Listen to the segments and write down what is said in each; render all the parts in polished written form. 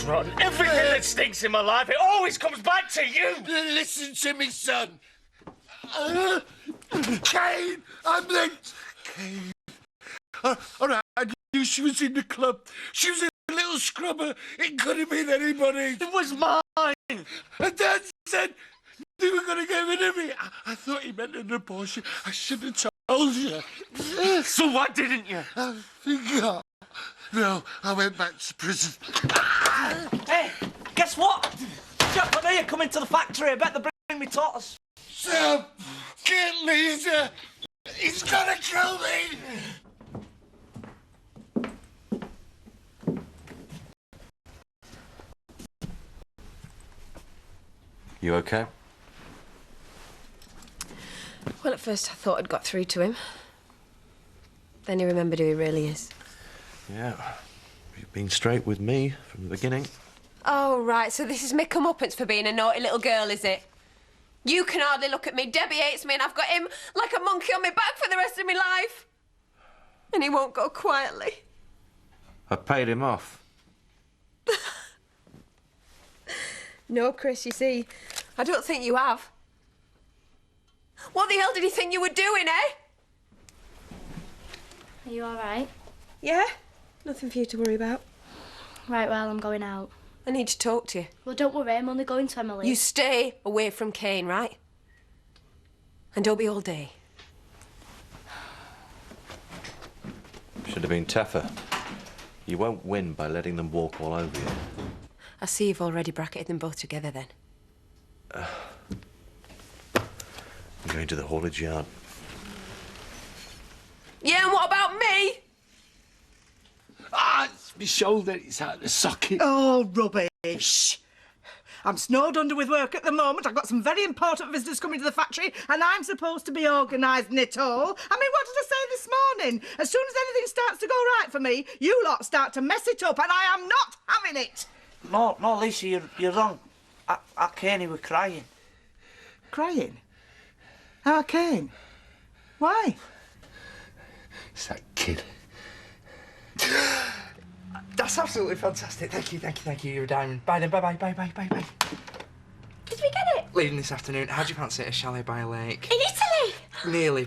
Everything's rotten. Everything that stinks in my life, it always comes back to you. Listen to me, son. Kane, I'm late. Kane. All right, I knew she was in the club. She was a little scrubber. It could have been anybody. It was mine. And Dad said they were going to get rid of me. I thought he meant an abortion. I should have told you. So why didn't you? I forgot. No, I went back to prison. Hey, guess what? Jack and me are coming to the factory. I bet they'll bring me tortoise. Sam, get Lisa. He's gonna kill me. You okay? Well, at first I thought I'd got through to him. Then he remembered who he really is. Yeah. You've been straight with me from the beginning. Oh, right, so this is me comeuppance for being a naughty little girl, is it? You can hardly look at me. Debbie hates me and I've got him like a monkey on my back for the rest of my life. And he won't go quietly. I paid him off. No, Chris, you see, I don't think you have. What the hell did he think you were doing, eh? Are you all right? Yeah, nothing for you to worry about. Right, well, I'm going out. I need to talk to you. Well, don't worry, I'm only going to Emily. You stay away from Kane, right? And don't be all day. Should have been tougher. You won't win by letting them walk all over you. I see you've already bracketed them both together, then. I'm going to the haulage yard. Yeah, and what about me? Ah, it's my shoulder. It's out of the socket. Oh, rubbish. I'm snowed under with work at the moment. I've got some very important visitors coming to the factory and I'm supposed to be organising it all. I mean, what did I say this morning? As soon as anything starts to go right for me, you lot start to mess it up and I am not having it. No, Lisa, you're wrong. At Kane, he was crying. Crying? How Kane? Why? It's that kid. That's absolutely fantastic. Thank you. You're a diamond. Bye then. Bye. Did we get it? Leaving this afternoon. How do you fancy a chalet by a lake? In Italy? Nearly.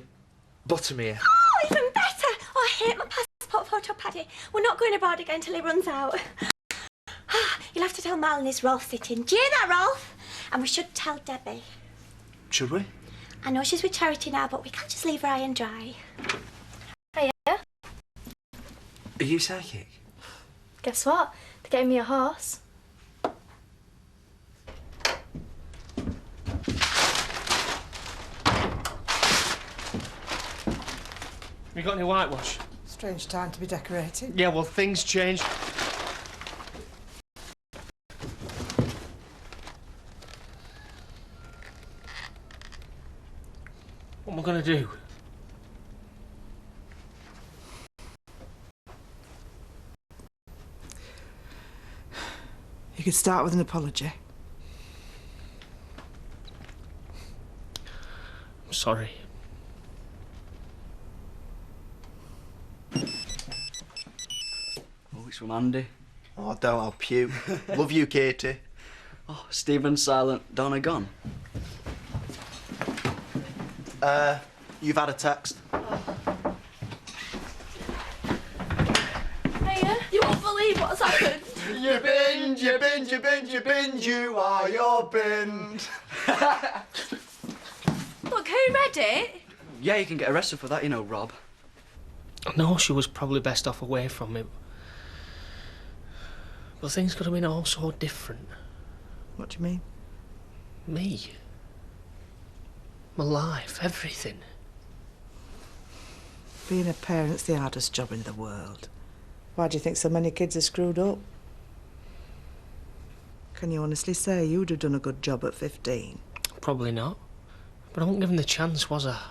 Buttermere. Oh, even better. Oh, I hate my passport photo, Paddy. We're not going abroad again till he runs out. You'll have to tell Mal and his Rolf sitting. Do you hear that, Rolf? And we should tell Debbie. Should we? I know she's with charity now, but we can't just leave her high and dry. Hiya. Are you psychic? Guess what? They're getting me a horse. You got any whitewash? Strange time to be decorating. Yeah, well, things change. What am I going to do? You could start with an apology. I'm sorry. Oh, it's from Andy. Oh, don't, I'll puke. Love you, Katie. Oh, Stephen's silent. Donna gone. You've had a text. Hiya. You won't believe what's happened. You binned, you binned, you binned, you binned, you are your binned. Look, who read it? Yeah, you can get arrested for that, you know, Rob. I know she was probably best off away from me. But things could have been all so different. What do you mean? Me. My life, everything. Being a parent's the hardest job in the world. Why do you think so many kids are screwed up? Can you honestly say you'd have done a good job at 15? Probably not. But I wasn't given the chance, was I?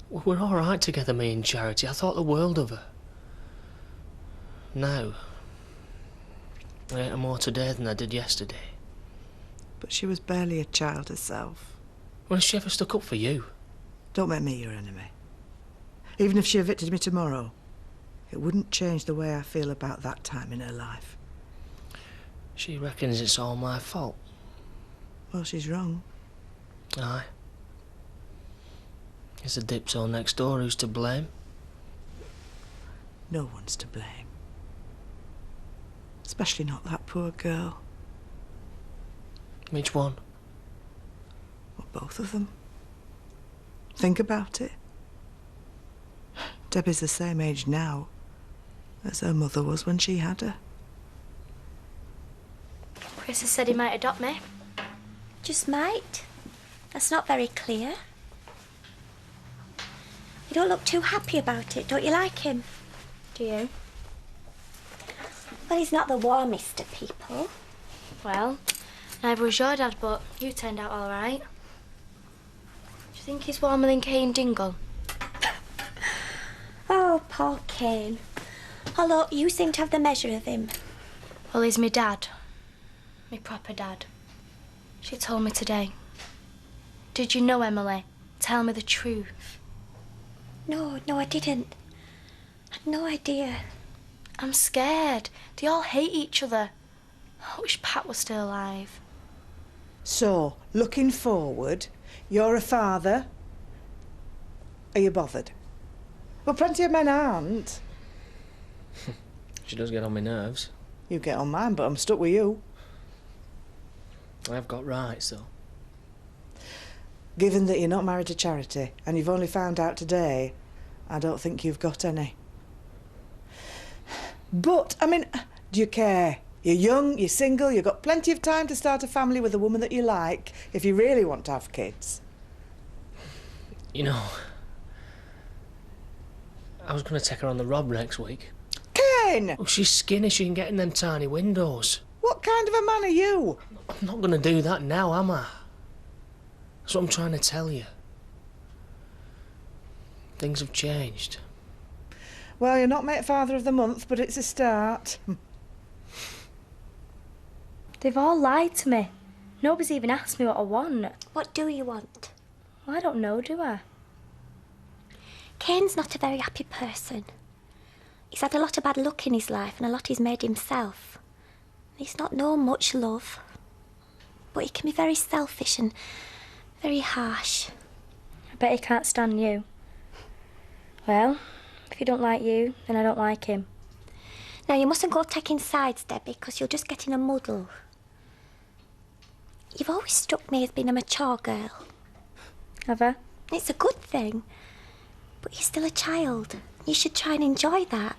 We were all right together, me and Charity. I thought the world of her. Now, I hate her more today than I did yesterday. But she was barely a child herself. When has she ever stuck up for you? Don't make me your enemy. Even if she evicted me tomorrow, It wouldn't change the way I feel about that time in her life. She reckons it's all my fault. Well, she's wrong. Aye. It's the dipso next door who's to blame. No one's to blame. Especially not that poor girl. Which one? Well, both of them. Think about it. Debbie's the same age now as her mother was when she had her. Chris has said he might adopt me. Just might. That's not very clear. You don't look too happy about it. Don't you like him? Do you? Well, he's not the warmest of people. Well, neither was your dad, but you turned out all right. Do you think he's warmer than Kane Dingle? Oh, poor Kane. Although you seem to have the measure of him. Well, he's me dad. Me proper dad. She told me today. Did you know, Emily? Tell me the truth. No, I didn't. I had no idea. I'm scared. They all hate each other. I wish Pat was still alive. So, looking forward, you're a father. Are you bothered? Well, plenty of men aren't. She does get on my nerves. You get on mine, but I'm stuck with you. I've got rights, though. Given that you're not married to Charity, and you've only found out today, I don't think you've got any. But, I mean, do you care? You're young, you're single, you've got plenty of time to start a family with a woman that you like, if you really want to have kids. You know, I was going to take her on the Rob next week. Ken! Oh, she's skinny, she can get in them tiny windows. What kind of a man are you? I'm not going to do that now, am I? That's what I'm trying to tell you. Things have changed. Well, you're not made father of the month, but it's a start. They've all lied to me. Nobody's even asked me what I want. What do you want? Well, I don't know, do I? Kane's not a very happy person. He's had a lot of bad luck in his life and a lot he's made himself. He's not known much love. But he can be very selfish and very harsh. I bet he can't stand you. Well, if he don't like you, then I don't like him. Now, you mustn't go taking sides, Debbie, because you'll just get in a muddle. You've always struck me as being a mature girl. Have I? It's a good thing. But you're still a child. You should try and enjoy that.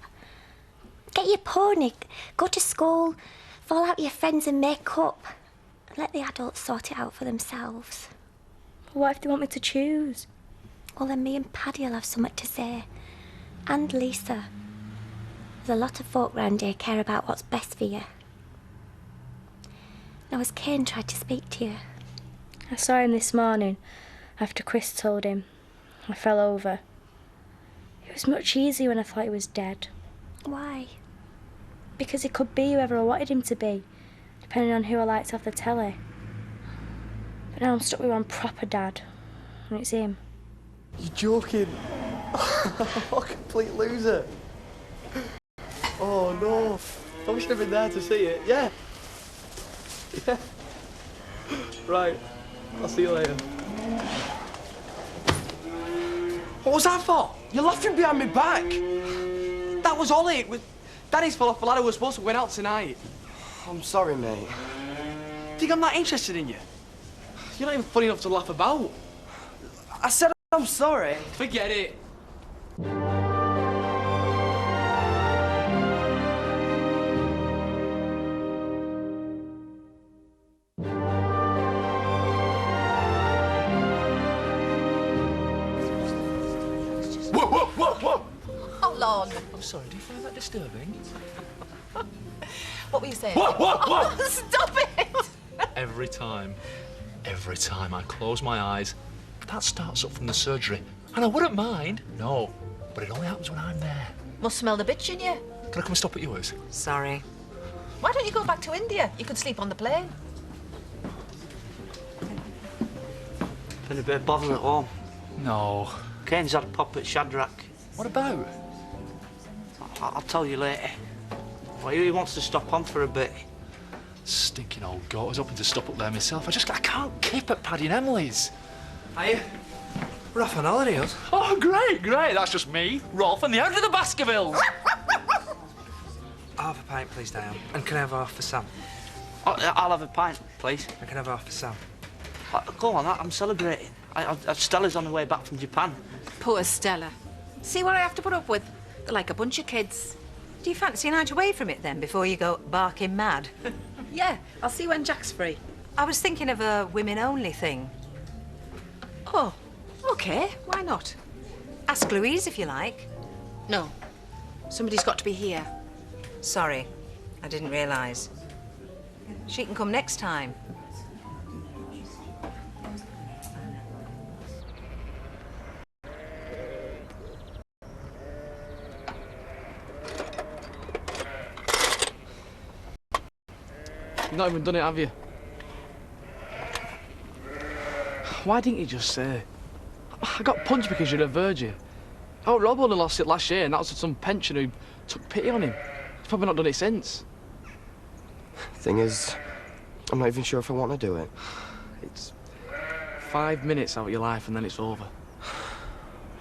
Get your pony, go to school, fall out with your friends and make up. And let the adults sort it out for themselves. What if they want me to choose? Well, then me and Paddy will have something to say. And Lisa. There's a lot of folk round here care about what's best for you. Now, has Kane tried to speak to you? I saw him this morning after Chris told him. I fell over. It was much easier when I thought he was dead. Why? Because he could be whoever I wanted him to be, depending on who I liked off the telly. But now I'm stuck with one proper dad, and it's him. You're joking. What a complete loser. Oh no. I wish I'd been there to see it. Yeah. Yeah. Right. I'll see you later. What was that for? You're laughing behind my back. That was Ollie. It was Daddy's fell off the ladder. We're supposed to go out tonight. I'm sorry, mate. Think I'm not interested in you? You're not even funny enough to laugh about. I said I'm sorry. Forget it. Whoa, whoa, whoa, whoa! Hold on. I'm sorry, do you find that disturbing? What were you saying? Whoa, whoa, whoa! Oh, stop it! Every time I close my eyes, that starts up from the surgery. And I wouldn't mind. No, but it only happens when I'm there. Must smell the bitch in you. Can I come and stop at yours? Sorry. Why don't you go back to India? You could sleep on the plane. Been a bit of bothering at home. No. Kane's had a pop at Shadrach. What about? I'll tell you later. Well, he wants to stop on for a bit. Stinking old goat. I was hoping to stop up there myself. I can't keep at Paddy and Emily's. Are you? We're off on holiday, us. Oh, great. That's just me, Rolf, and the owner of the Baskervilles. I'll have a pint, please, Diane. And can I have half for Sam? I'll have a pint, please. And can I have half for Sam? Go on, I'm celebrating. Stella's on the way back from Japan. Poor Stella. See what I have to put up with? They're like a bunch of kids. Do you fancy a night away from it then, before you go barking mad? Yeah, I'll see when Jack's free. I was thinking of a women-only thing. Oh, OK, why not? Ask Louise if you like. No, somebody's got to be here. Sorry, I didn't realise. She can come next time. You've not even done it, have you? Why didn't you just say? I got punched because you're a virgin. Oh, Rob only lost it last year, and that was some pensioner who took pity on him. He's probably not done it since. Thing is, I'm not even sure if I want to do it. It's 5 minutes out of your life and then it's over.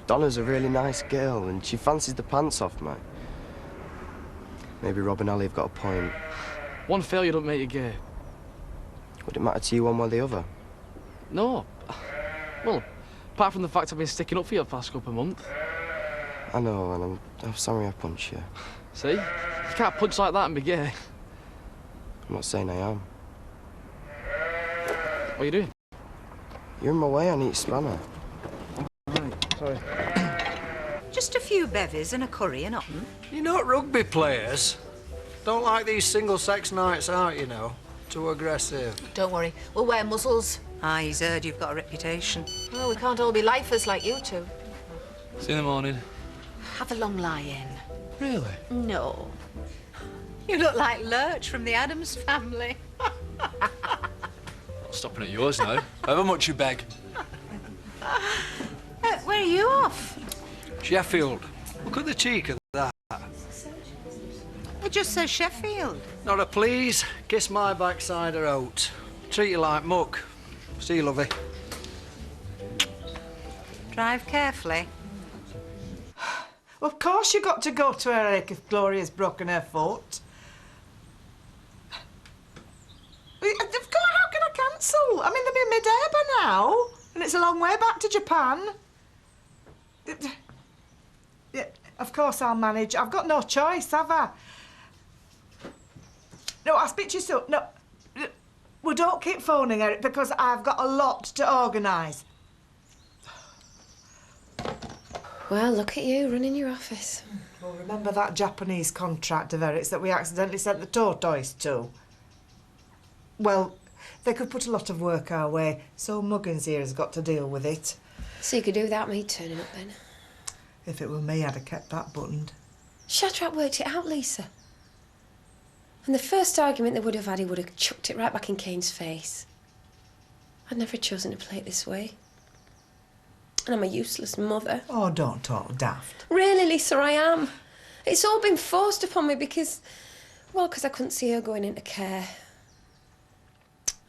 Donna's a really nice girl, and she fancies the pants off me. Maybe Rob and Ali have got a point. One failure don't make you gay. Would it matter to you one way or the other? No. Well, apart from the fact I've been sticking up for you the past couple of months. I know, and I'm sorry I punched you. See? You can't punch like that and be gay. I'm not saying I am. What are you doing? You're in my way, I need a spanner. Right, sorry. Just a few bevies and a curry and nothing. You're not rugby players. Don't like these single-sex nights out, you know. Too aggressive. Don't worry, we'll wear muzzles. Ah, he's heard you've got a reputation. Oh, we can't all be lifers like you two. See you in the morning. Have a long lie-in. Really? No. You look like Lurch from the Addams Family. Not stopping at yours now. However much you beg. Where are you off? Sheffield. Look at the cheek of that. It just says Sheffield. Not a please. Kiss my backside or out. Treat you like muck. See you, lovey. Drive carefully. Well, of course you got to go to her if Gloria's broken her foot. Of course, how can I cancel? I mean, they'll be mid-air by now, and it's a long way back to Japan. Yeah, of course I'll manage. I've got no choice, have I? No, I'll speak to you soon. No, well, don't keep phoning, Eric, because I've got a lot to organise. Well, look at you running your office. Well, remember that Japanese contract of Eric's that we accidentally sent the tortoise to? Well, they could put a lot of work our way, so Muggins here has got to deal with it. So you could do without me turning up then? If it were me, I'd have kept that buttoned. Shadrach worked it out, Lisa. And the first argument they would have had, he would have chucked it right back in Kane's face. I'd never chosen to play it this way. And I'm a useless mother. Oh, don't talk daft. Really, Lisa, I am. It's all been forced upon me because I couldn't see her going into care.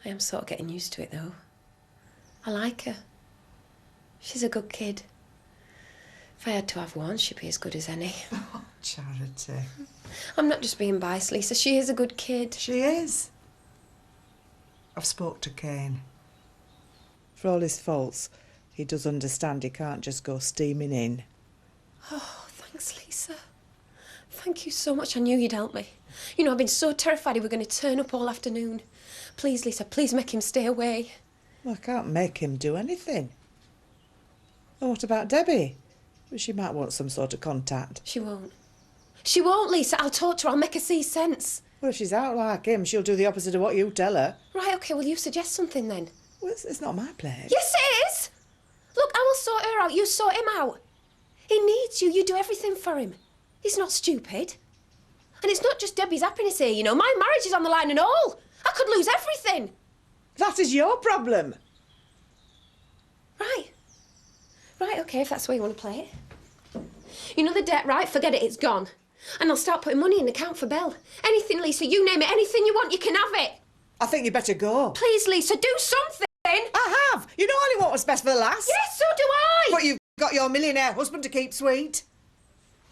I am sort of getting used to it, though. I like her. She's a good kid. If I had to have one, she'd be as good as any. Oh, Charity. I'm not just being biased, Lisa. She is a good kid. She is. I've spoke to Kane. For all his faults, he does understand he can't just go steaming in. Oh, thanks, Lisa. Thank you so much. I knew you'd help me. You know, I've been so terrified he were going to turn up all afternoon. Please, Lisa, please make him stay away. Well, I can't make him do anything. And what about Debbie? Well, she might want some sort of contact. She won't. She won't, Lisa. I'll talk to her. I'll make her see sense. Well, if she's out like him, she'll do the opposite of what you tell her. Right, OK, well, you suggest something then. Well, it's not my place. Yes, it is! Look, I will sort her out. You sort him out. He needs you. You do everything for him. He's not stupid. And it's not just Debbie's happiness here, you know. My marriage is on the line and all. I could lose everything. That is your problem. Right. Right, OK, if that's the way you want to play it. You know the debt, right? Forget it, it's gone. And I'll start putting money in the account for Belle. Anything, Lisa, you name it, anything you want, you can have it. I think you better go. Please, Lisa, do something. I have. You know I only want what's best for the lass. Yes, so do I. But you've got your millionaire husband to keep sweet.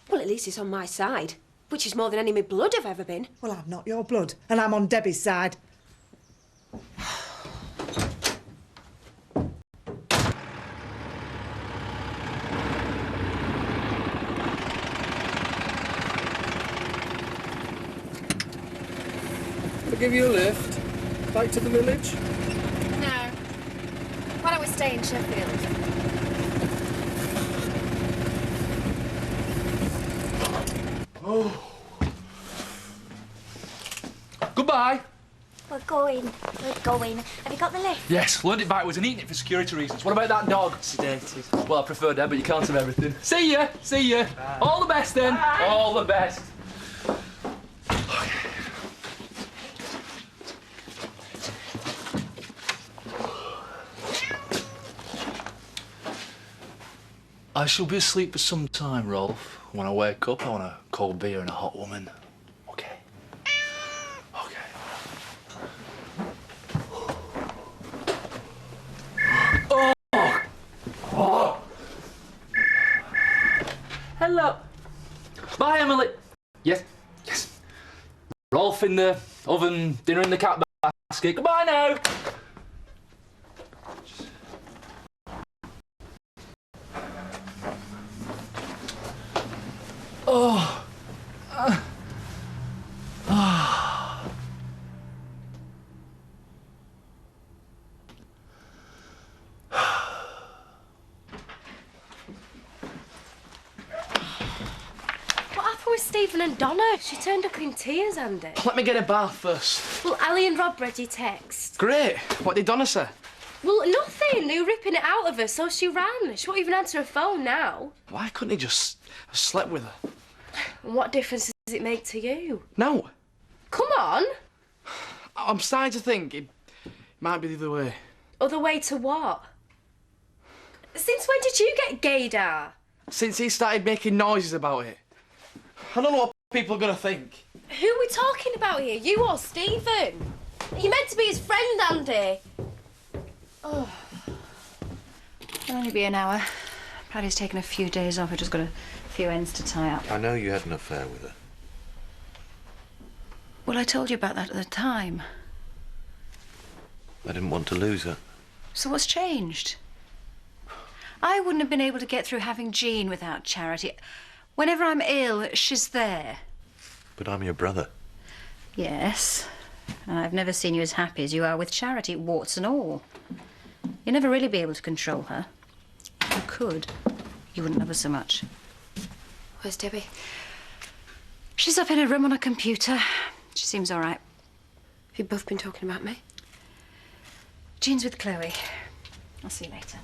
Well, at least he's on my side, which is more than any of my blood have ever been. Well, I'm not your blood, and I'm on Debbie's side. I'll give you a lift. Back to the village? No. Why don't we stay in Sheffield? Oh. Goodbye. We're going. We're going. Have you got the lift? Yes, learned it backwards and eaten it for security reasons. What about that dog? Sedated. Well, I prefer Dad, but you can't have everything. See ya. See ya. Bye. All the best then. Bye. All the best. I shall be asleep for some time, Rolf. When I wake up, I want a cold beer and a hot woman. Okay. Okay. Oh! Oh! Hello. Bye, Emily. Yes. Yes. Rolf in the oven, dinner in the cat basket. Goodbye now. Oh. What happened with Stephen and Donna? She turned up in tears, Andy. Let me get a bath first. Well, Ali and Rob read your text. Great. What did Donna say? Well, nothing. They were ripping it out of her, so she ran. She won't even answer her phone now. Why couldn't he just have slept with her? And what difference does it make to you? No. Come on. I'm starting to think it might be the other way. Other way to what? Since when did you get gaydar? Since he started making noises about it. I don't know what people are going to think. Who are we talking about here? You or Stephen? You're meant to be his friend, Andy. Oh. It'll only be an hour. Paddy's taken a few days off. I've just got a few ends to tie up. I know you had an affair with her. Well, I told you about that at the time. I didn't want to lose her. So what's changed? I wouldn't have been able to get through having Jean without Charity. Whenever I'm ill, she's there. But I'm your brother. Yes. And I've never seen you as happy as you are with Charity, warts and all. You'll never really be able to control her. If you could, you wouldn't love her so much. Where's Debbie? She's up in her room on a computer. She seems all right. Have you both been talking about me? Jean's with Chloe. I'll see you later.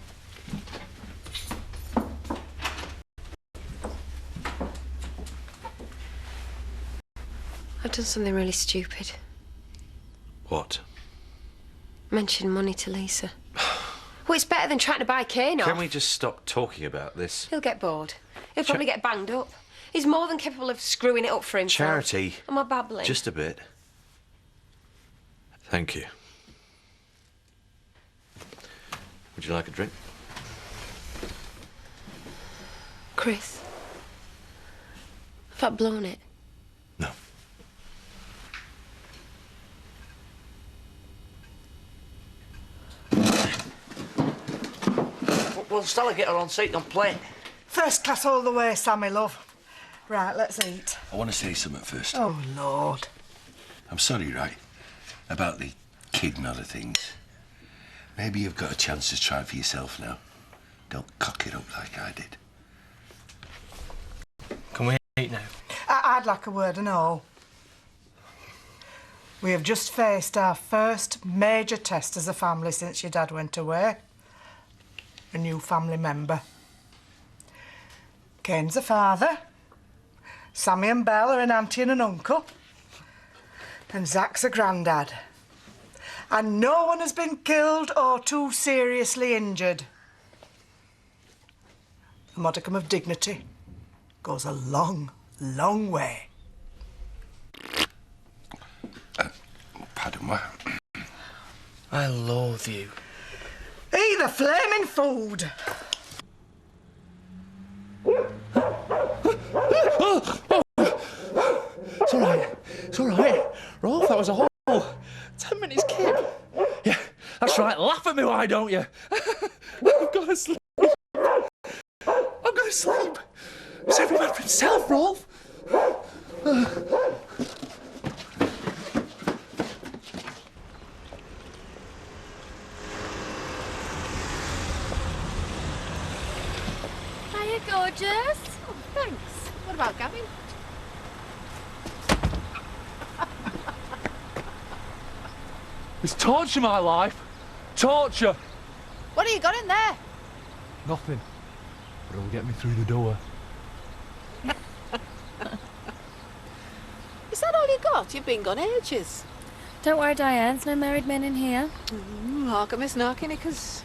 I've done something really stupid. What? Mention money to Lisa. Well, it's better than trying to buy Kane off. Can we just stop talking about this? He'll get bored. He'll probably get banged up. He's more than capable of screwing it up for himself. Charity. Am I babbling? Just a bit. Thank you. Would you like a drink? Chris. Have I blown it? No. Well, Stella, get her on seat and play. First class all the way, Sammy, love. Right, let's eat. I want to say something first. Oh, Lord. I'm sorry, right, about the kid and other things. Maybe you've got a chance to try for yourself now. Don't cock it up like I did. Can we eat now? I'd like a word and all. We have just faced our first major test as a family since your dad went away. A new family member. Kane's a father. Sammy and Belle are an auntie and an uncle. And Zach's a granddad. And no one has been killed or too seriously injured. A modicum of dignity goes a long, long way. Pardon me. I loathe you. Eat the flaming food. It's all right. It's all right. Rolf, that was a whole 10 minutes kip. Yeah, that's right. Laugh at me, why don't you? I've got to sleep. I've got to sleep. It's every man for himself, Rolf. Hiya, gorgeous. Oh, thanks. What about Gavin? It's torture, my life. Torture. What have you got in there? Nothing. But it'll get me through the door. Is that all you got? You've been gone ages. Don't worry, Diane, there's no married men in here. Hark at Miss Narkinickers.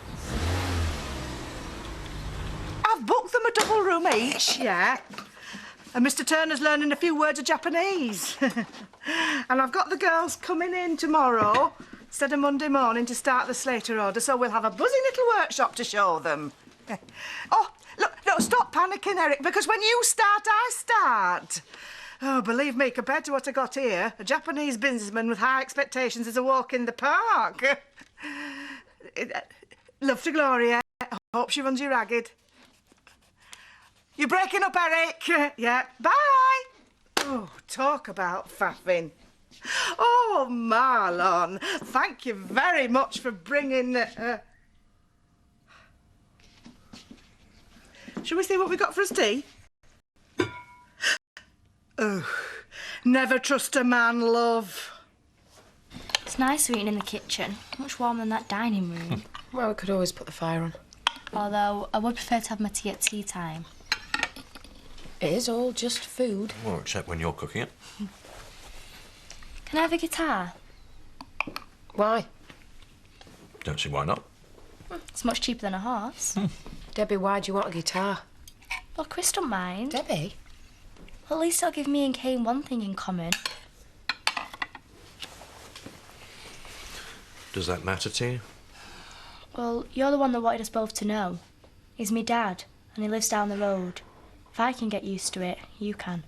I've booked them a double room each, yeah. And Mr. Turner's learning a few words of Japanese. And I've got the girls coming in tomorrow instead of Monday morning to start the Slater order, so we'll have a buzzy little workshop to show them. Oh, look, no, stop panicking, Eric, because when you start, I start. Oh, believe me, compared to what I got here, a Japanese businessman with high expectations is a walk in the park. Love to Gloria. Hope she runs you ragged. You're breaking up, Eric. Yeah, bye. Oh, talk about faffing. Oh, Marlon, thank you very much for bringing... Shall we see what we got for us tea? Oh, never trust a man, love. It's nicer eating in the kitchen. Much warmer than that dining room. Well, we could always put the fire on. Although, I would prefer to have my tea at tea time. It is all just food. Well, except when you're cooking it. Can I have a guitar? Why? Don't see why not. It's much cheaper than a horse. Debbie, why do you want a guitar? Well, Chris don't mind. Debbie? Well, at least it'll give me and Kane one thing in common. Does that matter to you? Well, you're the one that wanted us both to know. He's me dad, and he lives down the road. If I can get used to it, you can.